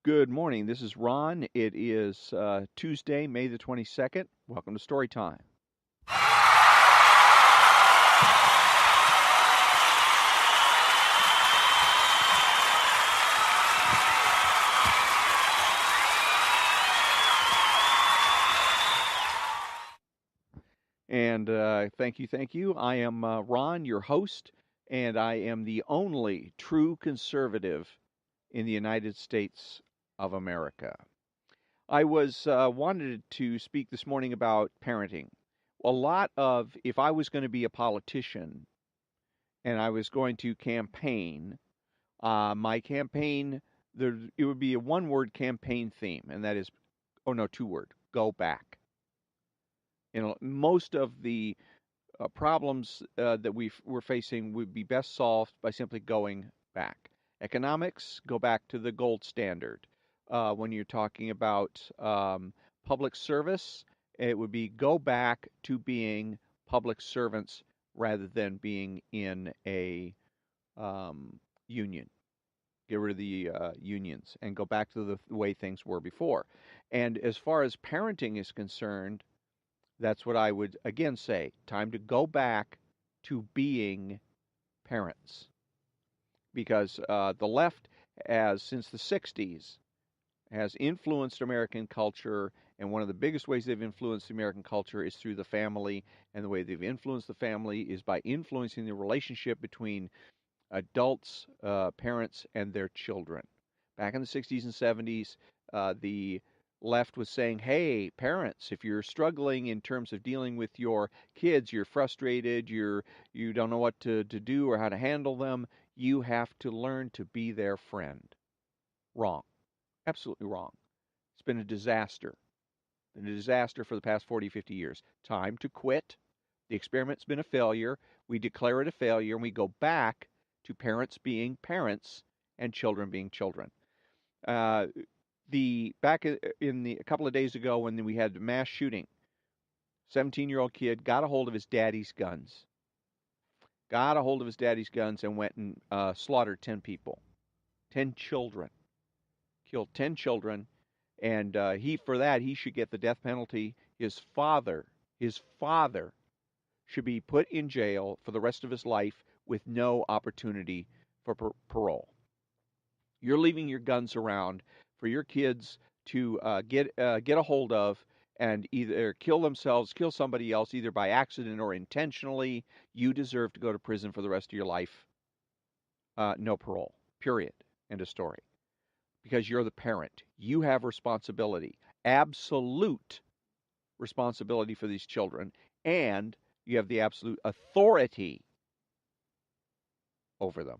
Good morning. This is Ron. It is Tuesday, May the 22nd. Welcome to Story Time. And thank you. I am Ron, your host, and I am the only true conservative in the United States of America. I was wanted to speak this morning about parenting. If I was going to be a politician and I was going to campaign, my campaign, it would be a one-word campaign theme, and that is, oh no, two-word, go back. Most of the problems that we're facing would be best solved by simply going back. Economics, go back to the gold standard. When you're talking about public service, it would be go back to being public servants rather than being in a union. Get rid of the unions and go back to the way things were before. And as far as parenting is concerned, that's what I would again say. Time to go back to being parents. Because the left has, since the 60s, has influenced American culture. And one of the biggest ways they've influenced American culture is through the family. And the way they've influenced the family is by influencing the relationship between adults, parents, and their children. Back in the 60s and 70s, the left was saying, hey, parents, if you're struggling in terms of dealing with your kids, you're frustrated, you don't know what to do or how to handle them, you have to learn to be their friend. Wrong. Absolutely wrong. It's been a disaster. Been a disaster for the past 40, 50 years. Time to quit. The experiment's been a failure. We declare it a failure and we go back to parents being parents and children being children. The back in the a couple of days ago when we had the mass shooting, 17-year-old kid got a hold of his daddy's guns. Got a hold of his daddy's guns and went and slaughtered 10 people, 10 children, killed 10 children, and for that he should get the death penalty. His father should be put in jail for the rest of his life with no opportunity for parole. You're leaving your guns around for your kids to get a hold of and either kill themselves, kill somebody else, either by accident or intentionally. You deserve to go to prison for the rest of your life. No parole. Period. End of story. Because you're the parent. You have responsibility. Absolute responsibility for these children. And you have the absolute authority over them.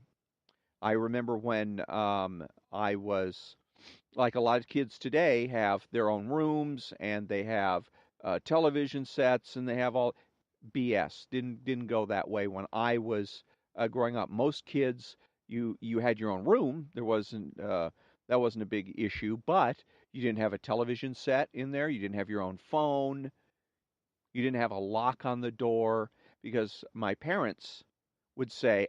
I remember when I was, like a lot of kids today, have their own rooms and they have television sets and they have all BS. Didn't go that way when I was growing up. Most kids, you had your own room. There wasn't that wasn't a big issue, but you didn't have a television set in there. You didn't have your own phone. You didn't have a lock on the door because my parents would say,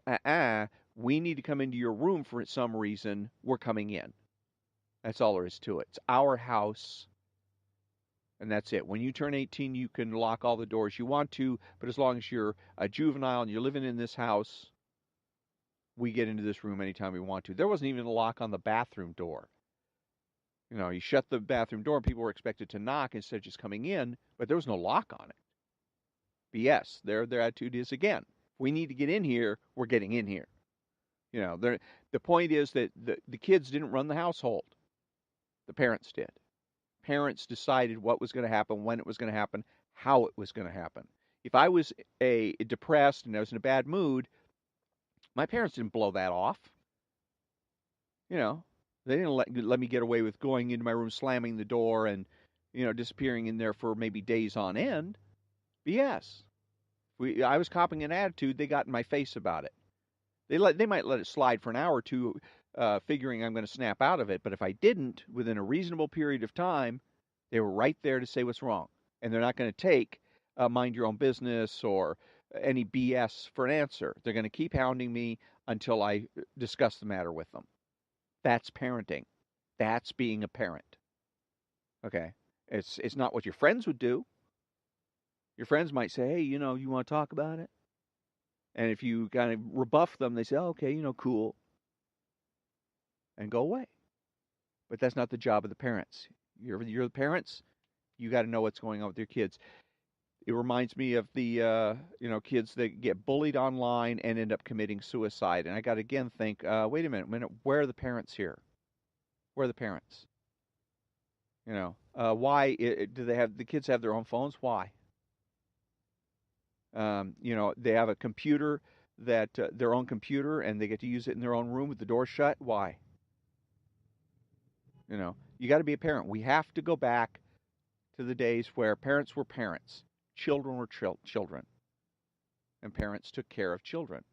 we need to come into your room for some reason. We're coming in. That's all there is to it. It's our house, and that's it. When you turn 18, you can lock all the doors you want to, but as long as you're a juvenile and you're living in this house, we get into this room anytime we want to. There wasn't even a lock on the bathroom door. You know, you shut the bathroom door and people were expected to knock instead of just coming in, but there was no lock on it. BS. Their attitude is, again, if we need to get in here, we're getting in here. You know, the point is that the kids didn't run the household. The parents did. Parents decided what was going to happen, when it was going to happen, how it was going to happen. If I was depressed and I was in a bad mood, my parents didn't blow that off. You know, they didn't let me get away with going into my room, slamming the door, and disappearing in there for maybe days on end. BS. I was copying an attitude. They got in my face about it. They might let it slide for an hour or two, figuring I'm going to snap out of it. But if I didn't, within a reasonable period of time, they were right there to say what's wrong. And they're not going to take mind your own business or any BS for an answer. They're going to keep hounding me until I discuss the matter with them. That's parenting. That's being a parent. Okay. It's not what your friends would do. Your friends might say, "Hey, you want to talk about it?" And if you kind of rebuff them, they say, "Oh, okay, cool," and go away. But that's not the job of the parents. You're the parents. You got to know what's going on with your kids. It reminds me of the kids that get bullied online and end up committing suicide. And I got to again think, wait a minute, where are the parents here? Where are the parents? Why do they have the kids have their own phones? Why? They have a computer that their own computer, and they get to use it in their own room with the door shut. Why? You got to be a parent. We have to go back to the days where parents were parents, children were children, and parents took care of children.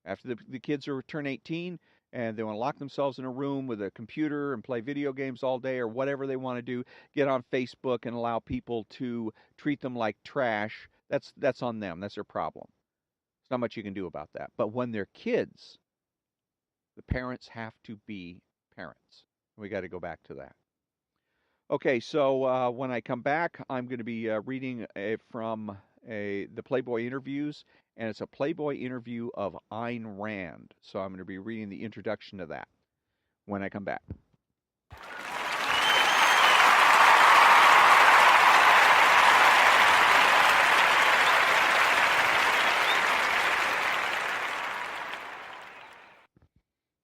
After the kids turn 18 and they want to lock themselves in a room with a computer and play video games all day or whatever they want to do, get on Facebook and allow people to treat them like trash, that's on them. That's their problem. There's not much you can do about that. But when they're kids, the parents have to be parents. We got to go back to that. Okay, so when I come back, I'm going to be reading from the Playboy interviews, and it's a Playboy interview of Ayn Rand. So I'm going to be reading the introduction to that when I come back.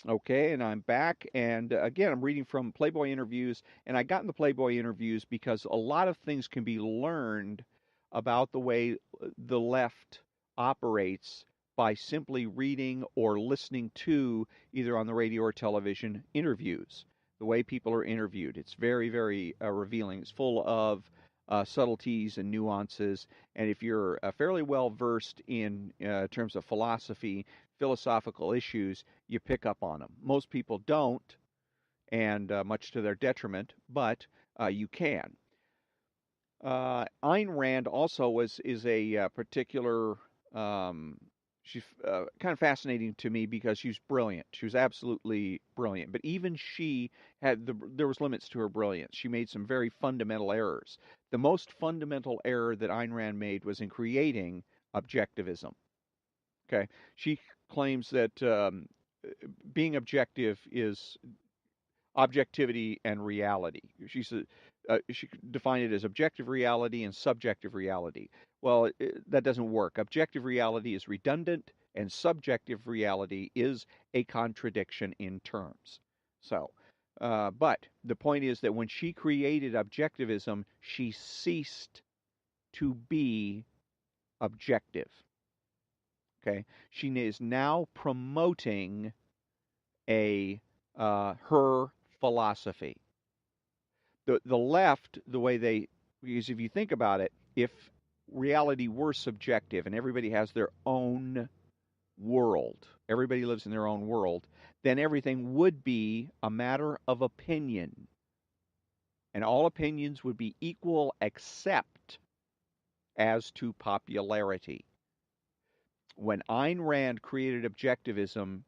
Okay, and I'm back, and again, I'm reading from Playboy interviews, and I got in the Playboy interviews because a lot of things can be learned about the way the left operates by simply reading or listening to, either on the radio or television, interviews. The way people are interviewed. It's very, very revealing. It's full of subtleties and nuances, and if you're fairly well versed in terms of philosophical issues, you pick up on them. Most people don't, and much to their detriment, but you can. Ayn Rand also is a particular. She's kind of fascinating to me because she's brilliant. She was absolutely brilliant, but even she there was limits to her brilliance. She made some very fundamental errors. The most fundamental error that Ayn Rand made was in creating objectivism. Okay, she claims that being objective is objectivity and reality. She defined it as objective reality and subjective reality. Well, that doesn't work. Objective reality is redundant, and subjective reality is a contradiction in terms. So, but the point is that when she created objectivism, she ceased to be objective. Okay, she is now promoting her philosophy. The left, the way because if you think about it, if reality were subjective and everybody has their own world, everybody lives in their own world, then everything would be a matter of opinion, and all opinions would be equal except as to popularity. When Ayn Rand created objectivism,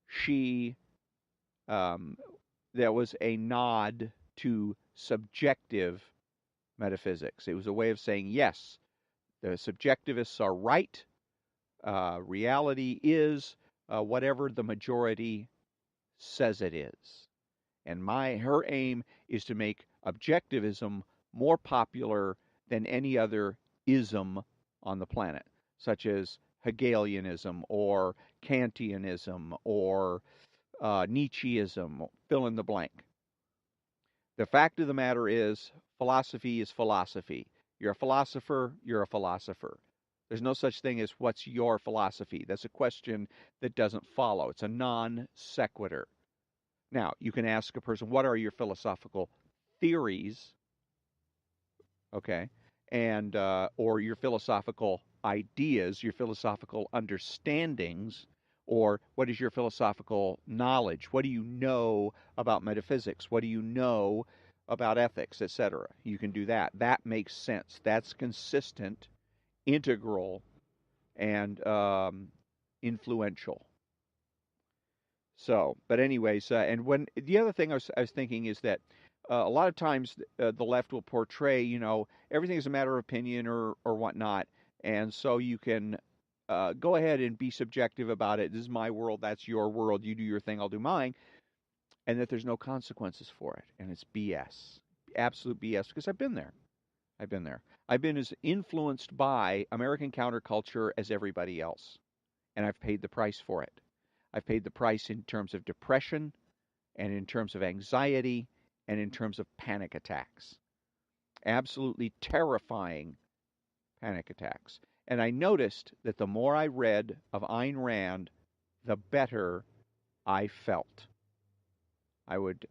she there was a nod to subjective metaphysics. It was a way of saying, yes, the subjectivists are right. Reality is whatever the majority says it is. And her aim is to make objectivism more popular than any other ism on the planet, such as Hegelianism or Kantianism or Nietzscheism, fill in the blank. The fact of the matter is, philosophy is philosophy. You're a philosopher, you're a philosopher. There's no such thing as what's your philosophy. That's a question that doesn't follow. It's a non sequitur. Now, you can ask a person, what are your philosophical theories? Okay. And, or your philosophical ideas, your philosophical understandings, or what is your philosophical knowledge? What do you know about metaphysics? What do you know about ethics, etc.? You can do that. That makes sense. That's consistent, integral, and influential. So, but anyways, and when the other thing I was thinking is that a lot of times the left will portray, everything is a matter of opinion or whatnot, and so you can go ahead and be subjective about it. This is my world, that's your world. You do your thing, I'll do mine, and that there's no consequences for it, and it's BS, absolute BS. Because I've been there. I've been there. I've been as influenced by American counterculture as everybody else, and I've paid the price for it. I've paid the price in terms of depression and in terms of anxiety and in terms of panic attacks. Absolutely terrifying panic attacks. And I noticed that the more I read of Ayn Rand, the better I felt. I would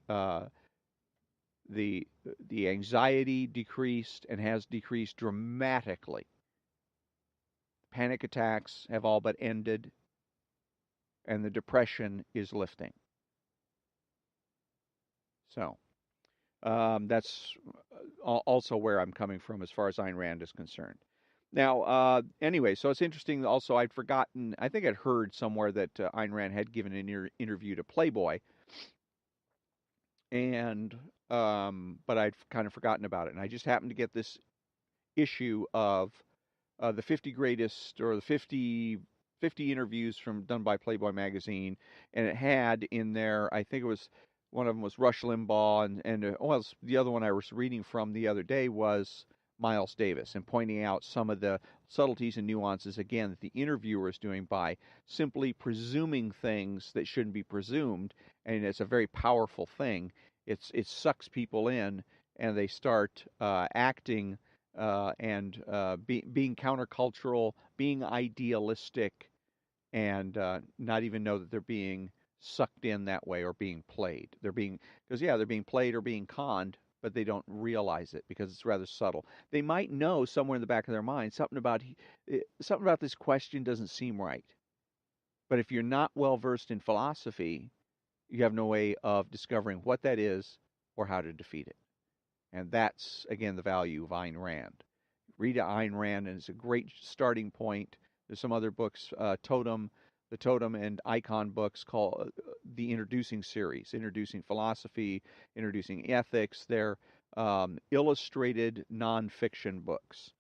the the anxiety decreased and has decreased dramatically. Panic attacks have all but ended, and the depression is lifting. So that's also where I'm coming from as far as Ayn Rand is concerned. Now, anyway, so it's interesting. Also, I'd forgotten. I think I'd heard somewhere that Ayn Rand had given an interview to Playboy, and but I'd kind of forgotten about it. And I just happened to get this issue of the 50 greatest or the 50 interviews from done by Playboy magazine, and it had in there, I think it was one of them was Rush Limbaugh, and well, the other one I was reading from the other day was Miles Davis, and pointing out some of the subtleties and nuances again that the interviewer is doing by simply presuming things that shouldn't be presumed, and it's a very powerful thing. It sucks people in, and they start acting and being countercultural, being idealistic, and not even know that they're being sucked in that way or being played. They're being played or being conned, but they don't realize it because it's rather subtle. They might know somewhere in the back of their mind something about this question doesn't seem right. But if you're not well versed in philosophy, you have no way of discovering what that is or how to defeat it. And that's, again, the value of Ayn Rand. Read Ayn Rand, and it's a great starting point. There's some other books, the Totem and Icon books called the Introducing series, Introducing Philosophy, Introducing Ethics. They're illustrated nonfiction books.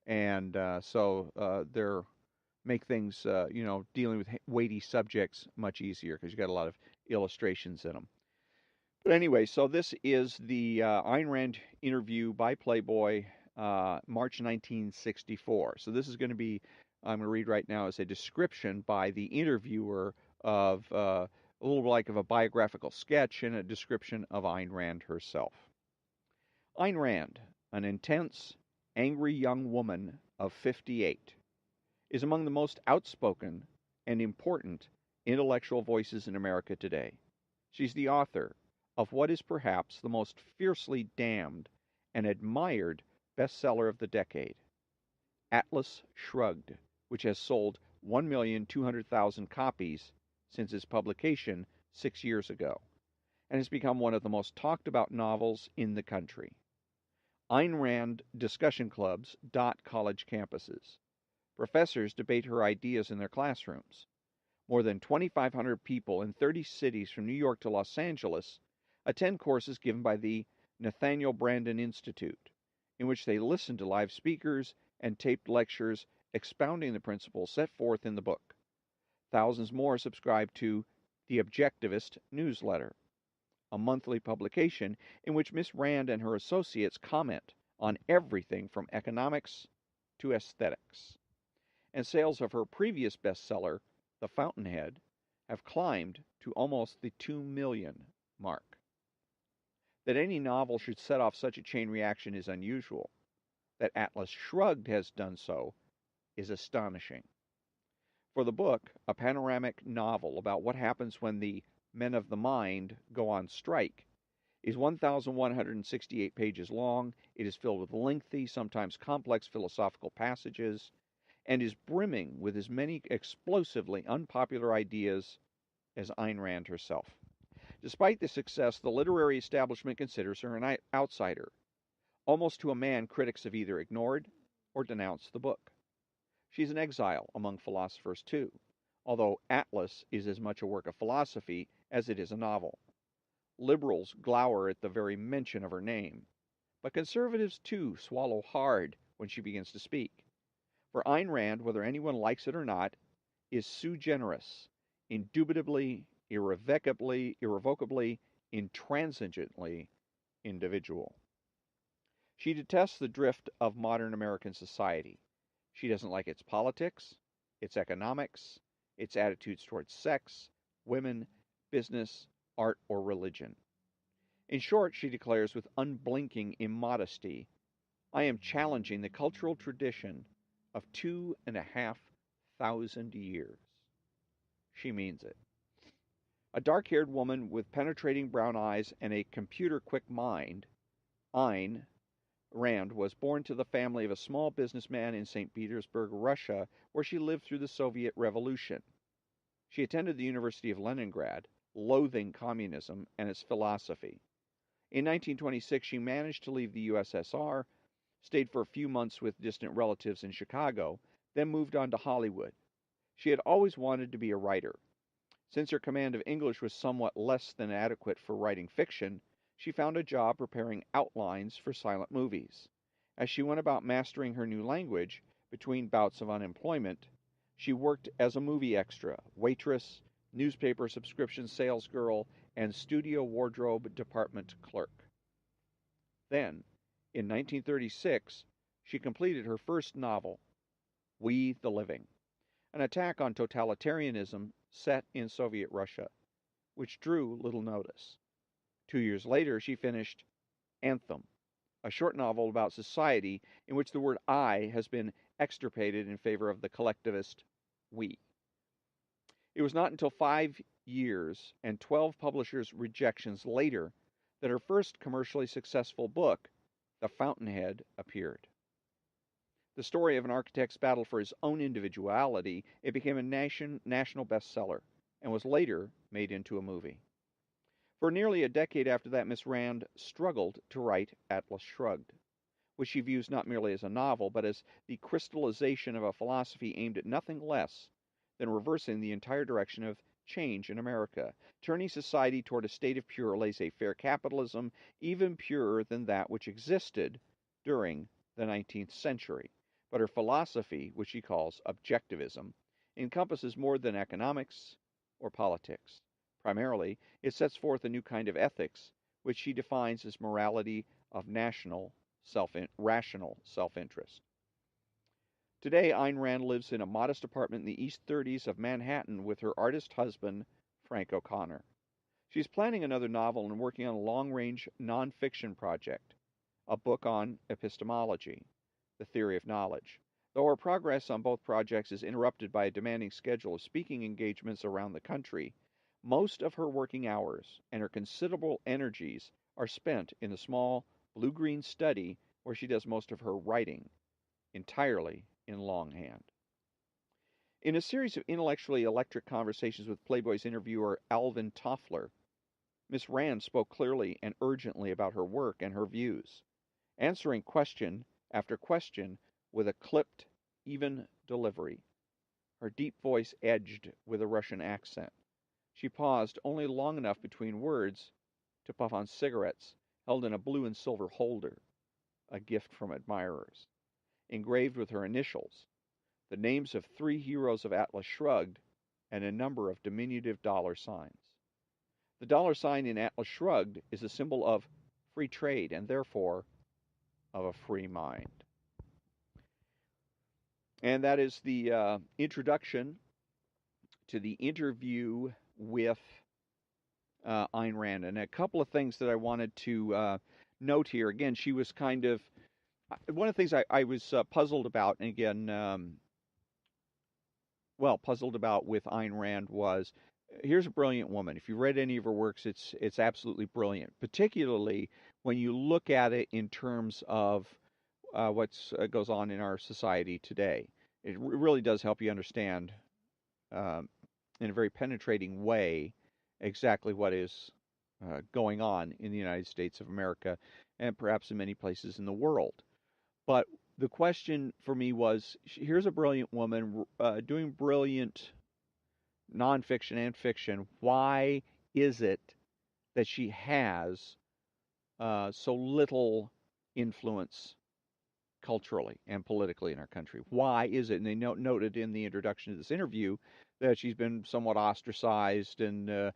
And so they're make things, dealing with weighty subjects much easier because you got a lot of illustrations in them. But anyway, so this is the Ayn Rand interview by Playboy, March 1964. So this is going to be, I'm going to read right now, as a description by the interviewer of a little like of a biographical sketch and a description of Ayn Rand herself. Ayn Rand, an intense, angry young woman of 58, is among the most outspoken and important intellectual voices in America today. She's the author of what is perhaps the most fiercely damned and admired bestseller of the decade, Atlas Shrugged, which has sold 1,200,000 copies since its publication 6 years ago, and has become one of the most talked about novels in the country. Ayn Rand discussion clubs dot college campuses. Professors debate her ideas in their classrooms. More than 2,500 people in 30 cities from New York to Los Angeles attend courses given by the Nathaniel Branden Institute, in which they listen to live speakers and taped lectures expounding the principles set forth in the book. Thousands more subscribe to The Objectivist newsletter, a monthly publication in which Miss Rand and her associates comment on everything from economics to aesthetics. And sales of her previous bestseller, The Fountainhead, have climbed to almost the 2 million mark. That any novel should set off such a chain reaction is unusual. That Atlas Shrugged has done so is astonishing. For the book, a panoramic novel about what happens when the men of the mind go on strike, is 1,168 pages long. It is filled with lengthy, sometimes complex philosophical passages, and is brimming with as many explosively unpopular ideas as Ayn Rand herself. Despite this success, the literary establishment considers her an outsider. Almost to a man, critics have either ignored or denounced the book. She's an exile among philosophers, too, although Atlas is as much a work of philosophy as it is a novel. Liberals glower at the very mention of her name, but conservatives too swallow hard when she begins to speak. For Ayn Rand, whether anyone likes it or not, is sui generis, indubitably, irrevocably, intransigently individual. She detests the drift of modern American society. She doesn't like its politics, its economics, its attitudes towards sex, women, business, art, or religion. In short, she declares with unblinking immodesty, I am challenging the cultural tradition of 2,500 years. She means it. A dark haired woman with penetrating brown eyes and a computer quick mind, Ayn Rand was born to the family of a small businessman in St. Petersburg, Russia, where she lived through the Soviet Revolution. She attended the University of Leningrad, loathing communism and its philosophy. In 1926, she managed to leave the USSR, stayed for a few months with distant relatives in Chicago, then moved on to Hollywood. She had always wanted to be a writer. Since her command of English was somewhat less than adequate for writing fiction, she found a job preparing outlines for silent movies. As she went about mastering her new language, between bouts of unemployment, she worked as a movie extra, waitress, newspaper subscription salesgirl, and studio wardrobe department clerk. Then, in 1936, she completed her first novel, We the Living, an attack on totalitarianism set in Soviet Russia, which drew little notice. 2 years later, she finished Anthem, a short novel about society in which the word I has been extirpated in favor of the collectivist we. It was not until 5 years and 12 publishers' rejections later that her first commercially successful book, The Fountainhead, appeared. The story of an architect's battle for his own individuality, it became a national bestseller and was later made into a movie. For nearly a decade after that, Miss Rand struggled to write Atlas Shrugged, which she views not merely as a novel, but as the crystallization of a philosophy aimed at nothing less than reversing the entire direction of change in America, turning society toward a state of pure laissez-faire capitalism, even purer than that which existed during the 19th century. But her philosophy, which she calls objectivism, encompasses more than economics or politics. Primarily, it sets forth a new kind of ethics, which she defines as morality of rational self-interest. Today, Ayn Rand lives in a modest apartment in the East 30s of Manhattan with her artist husband, Frank O'Connor. She's planning another novel and working on a long-range nonfiction project, a book on epistemology, the theory of knowledge. Though her progress on both projects is interrupted by a demanding schedule of speaking engagements around the country, most of her working hours and her considerable energies are spent in the small blue-green study where she does most of her writing, entirely in longhand. In a series of intellectually electric conversations with Playboy's interviewer Alvin Toffler, Miss Rand spoke clearly and urgently about her work and her views, answering question after question with a clipped, even delivery, her deep voice edged with a Russian accent. She paused only long enough between words to puff on cigarettes held in a blue and silver holder, a gift from admirers, engraved with her initials, the names of 3 heroes of Atlas Shrugged, and a number of diminutive dollar signs. The dollar sign in Atlas Shrugged is a symbol of free trade and therefore of a free mind. And that is the introduction to the interview with Ayn Rand. And a couple of things that I wanted to note here. Again, she was kind of one of the things I was puzzled about, and again, puzzled about with Ayn Rand was here's a brilliant woman. If you read any of her works, it's absolutely brilliant, particularly when you look at it in terms of what goes on in our society today. It really does help you understand in a very penetrating way exactly what is going on in the United States of America and perhaps in many places in the world. But the question for me was, here's a brilliant woman doing brilliant nonfiction and fiction, why is it that she has so little influence culturally and politically in our country? Why is it? And they noted in the introduction to this interview that she's been somewhat ostracized, and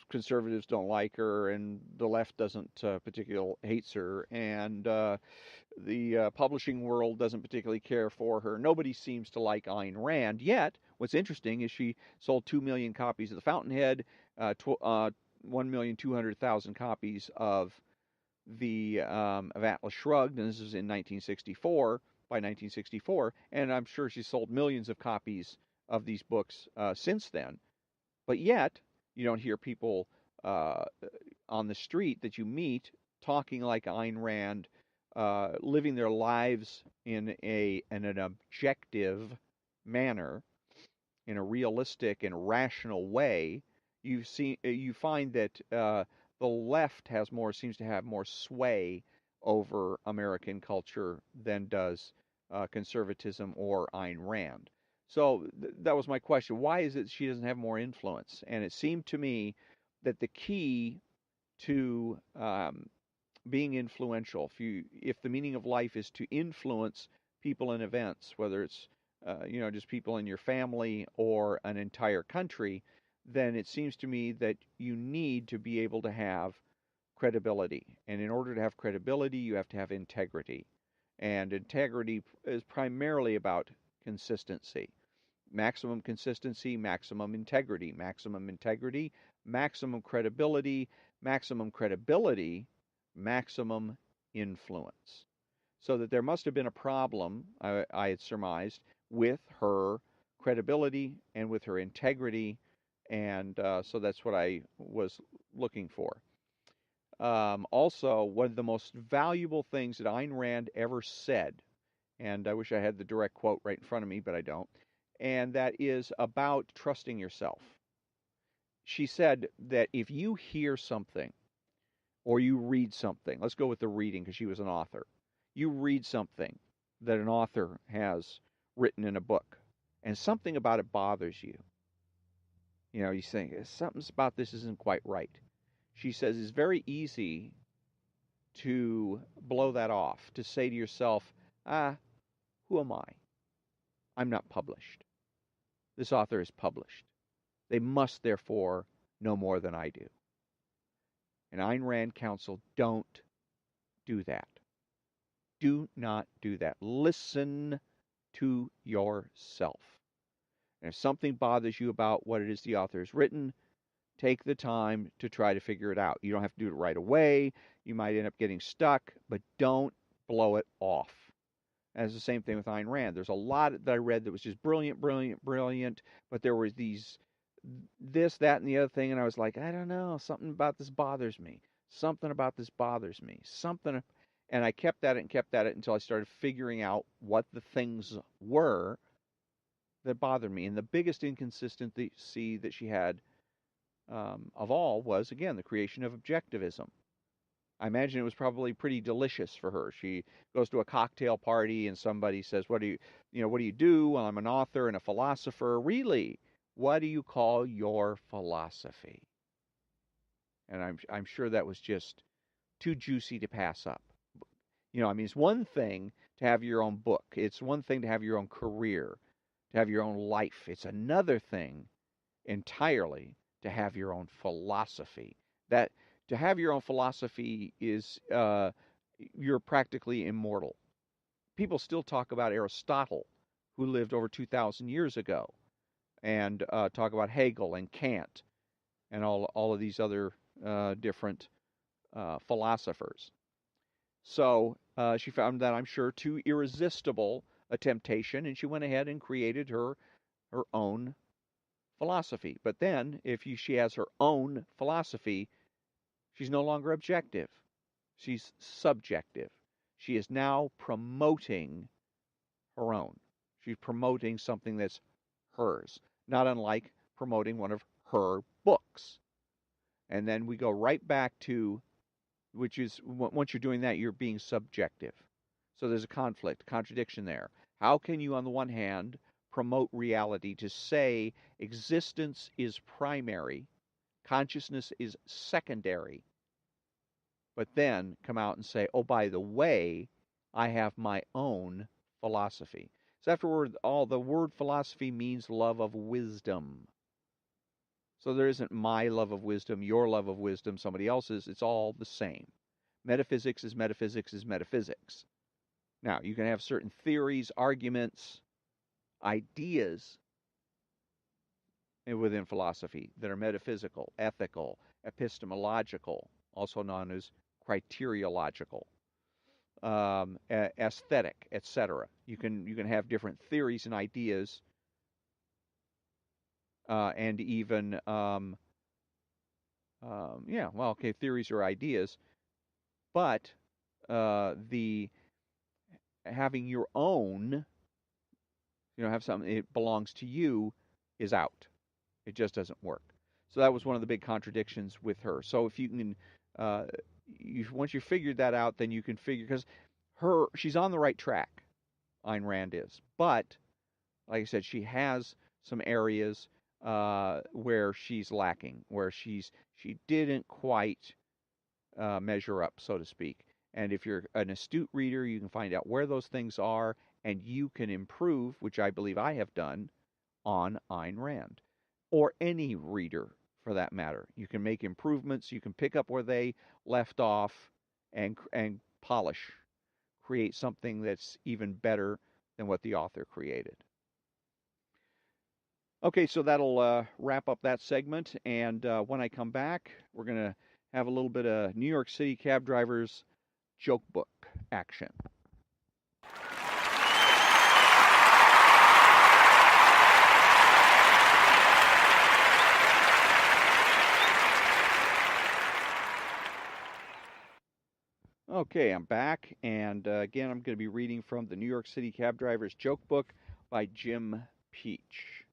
conservatives don't like her, and the left doesn't particularly hates her, and the publishing world doesn't particularly care for her. Nobody seems to like Ayn Rand. Yet, what's interesting is she sold 2 million copies of The Fountainhead, 1,200,000 copies of of Atlas Shrugged, and this is in 1964. By 1964, and I'm sure she sold millions of copies of these books since then. But yet, you don't hear people uh, on the street that you meet talking like Ayn Rand, living their lives in an objective manner, in a realistic and rational way. You find that the left seems to have more sway over American culture than does conservatism or Ayn Rand. So that was my question. Why is it she doesn't have more influence? And it seemed to me that the key to being influential, if the meaning of life is to influence people and events, whether it's just people in your family or an entire country, then it seems to me that you need to be able to have credibility. And in order to have credibility, you have to have integrity. And integrity is primarily about consistency. Maximum consistency, maximum integrity, maximum integrity, maximum credibility, maximum credibility, maximum influence. So that there must have been a problem, I had surmised, with her credibility and with her integrity, and so that's what I was looking for. Also, one of the most valuable things that Ayn Rand ever said, and I wish I had the direct quote right in front of me, but I don't, and that is about trusting yourself. She said that if you hear something or you read something, let's go with the reading because she was an author. You read something that an author has written in a book, and something about it bothers you. You know, you think something about this isn't quite right. She says it's very easy to blow that off, to say to yourself, who am I? I'm not published. This author is published. They must therefore know more than I do. And Ayn Rand counsel, don't do that. Do not do that. Listen to yourself. And if something bothers you about what it is the author has written, take the time to try to figure it out. You don't have to do it right away. You might end up getting stuck, but don't blow it off. And it's the same thing with Ayn Rand. There's a lot that I read that was just brilliant, brilliant, brilliant, but there were this, that, and the other thing, and I was like, I don't know, something about this bothers me. Something about this bothers me. And I kept at it and kept at it until I started figuring out what the things were that bothered me. And the biggest inconsistency that she had of all was, again, the creation of objectivism. I imagine it was probably pretty delicious for her. She goes to a cocktail party and somebody says, what do you do? Well, I'm an author and a philosopher. Really? What do you call your philosophy? And I'm sure that was just too juicy to pass up. It's one thing to have your own book. It's one thing to have your own career, to have your own life. It's another thing entirely to have your own philosophy. That to have your own philosophy is you're practically immortal. People still talk about Aristotle, who lived over 2,000 years ago, and talk about Hegel and Kant and all of these other different philosophers. So she found that, I'm sure, too irresistible a temptation, and she went ahead and created her own philosophy. But then, if she has her own philosophy, she's no longer objective. She's subjective. She is now promoting her own. She's promoting something that's hers, not unlike promoting one of her books. And then we go right back to, which is, once you're doing that, you're being subjective. So there's a contradiction there. How can you, on the one hand, promote reality, to say existence is primary, consciousness is secondary, but then come out and say, oh, by the way, I have my own philosophy. So afterward, all the word philosophy means love of wisdom. So there isn't my love of wisdom, your love of wisdom, somebody else's. It's all the same. Metaphysics is metaphysics is metaphysics. Now, you can have certain theories, arguments, ideas within philosophy that are metaphysical, ethical, epistemological, also known as criteriological, aesthetic, etc. You can have different theories and ideas, and even theories or ideas, but the having your own, have something it belongs to you, is out. It just doesn't work. So that was one of the big contradictions with her. So if you can, once you figured that out, then you can figure, because she's on the right track. Ayn Rand is, but like I said, she has some areas where she's lacking, where she didn't quite measure up, so to speak. And if you're an astute reader, you can find out where those things are, and you can improve, which I believe I have done, on Ayn Rand, or any reader for that matter. You can make improvements. You can pick up where they left off and polish, create something that's even better than what the author created. Okay, so that'll wrap up that segment. And when I come back, we're going to have a little bit of New York City cab drivers joke book action. Okay, I'm back, and again, I'm going to be reading from the New York City Cab Driver's Joke Book by Jim Peach.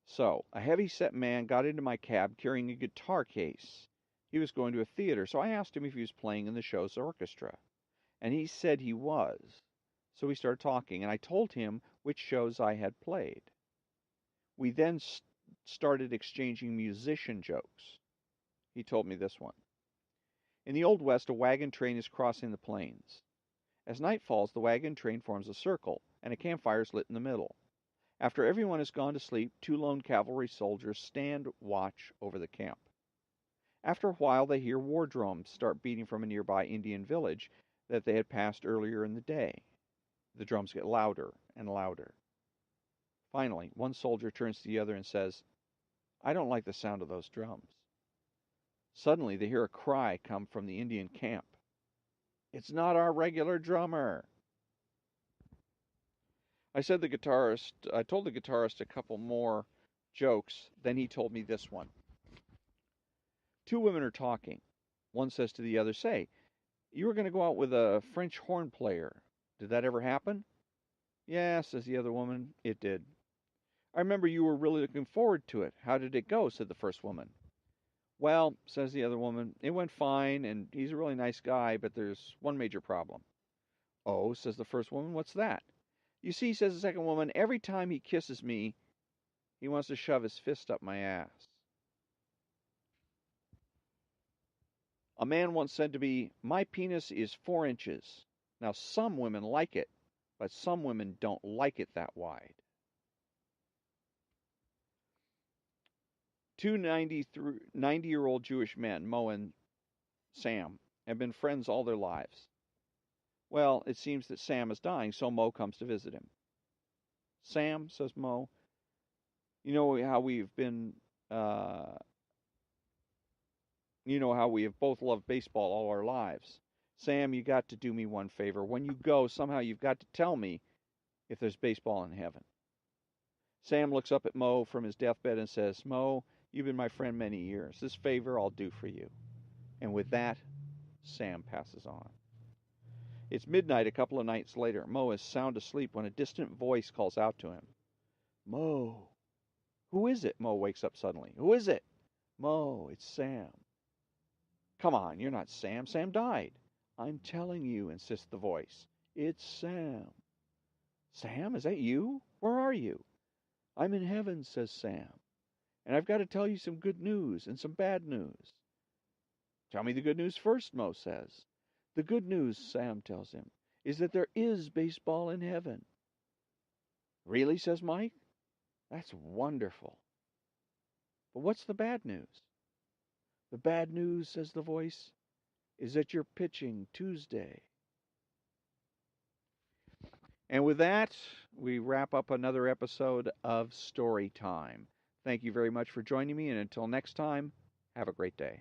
So, a heavy-set man got into my cab carrying a guitar case. He was going to a theater, so I asked him if he was playing in the show's orchestra, and he said he was. So we started talking, and I told him which shows I had played. We then started exchanging musician jokes. He told me this one. In the Old West, a wagon train is crossing the plains. As night falls, the wagon train forms a circle, and a campfire is lit in the middle. After everyone has gone to sleep, 2 lone cavalry soldiers stand watch over the camp. After a while, they hear war drums start beating from a nearby Indian village that they had passed earlier in the day. The drums get louder and louder. Finally, one soldier turns to the other and says, "I don't like the sound of those drums." Suddenly, they hear a cry come from the Indian camp. "It's not our regular drummer." I told the guitarist a couple more jokes, then he told me this one. 2 women are talking. One says to the other, "Say, you were going to go out with a French horn player. Did that ever happen?" "Yeah," says the other woman, "it did." "I remember you were really looking forward to it. How did it go?" said the first woman. "Well," says the other woman, "it went fine, and he's a really nice guy, but there's one major problem." "Oh," says the first woman, "what's that?" "You see," says the second woman, "every time he kisses me, he wants to shove his fist up my ass." A man once said to me, "My penis is 4 inches. Now, some women like it, but some women don't like it that wide." 2 90-year-old Jewish men, Mo and Sam, have been friends all their lives. Well, it seems that Sam is dying, so Mo comes to visit him. "Sam," says Mo, "you know how we've been, you know how we have both loved baseball all our lives. Sam, you got to do me one favor. When you go, somehow you've got to tell me if there's baseball in heaven." Sam looks up at Mo from his deathbed and says, "Mo, you've been my friend many years. This favor I'll do for you." And with that, Sam passes on. It's midnight a couple of nights later. Mo is sound asleep when a distant voice calls out to him. "Mo." "Who is it?" Mo wakes up suddenly. "Who is it?" "Mo, it's Sam." "Come on, you're not Sam. Sam died." "I'm telling you," insists the voice. "It's Sam." "Sam, is that you?" Where are you? I'm in heaven, says Sam. And I've got to tell you some good news and some bad news. Tell me the good news first, Mo says. The good news, Sam tells him, is that there is baseball in heaven. Really, says Mike? That's wonderful. But what's the bad news? The bad news, says the voice, is that you're pitching Tuesday. And with that, we wrap up another episode of Story Time. Thank you very much for joining me, and until next time, have a great day.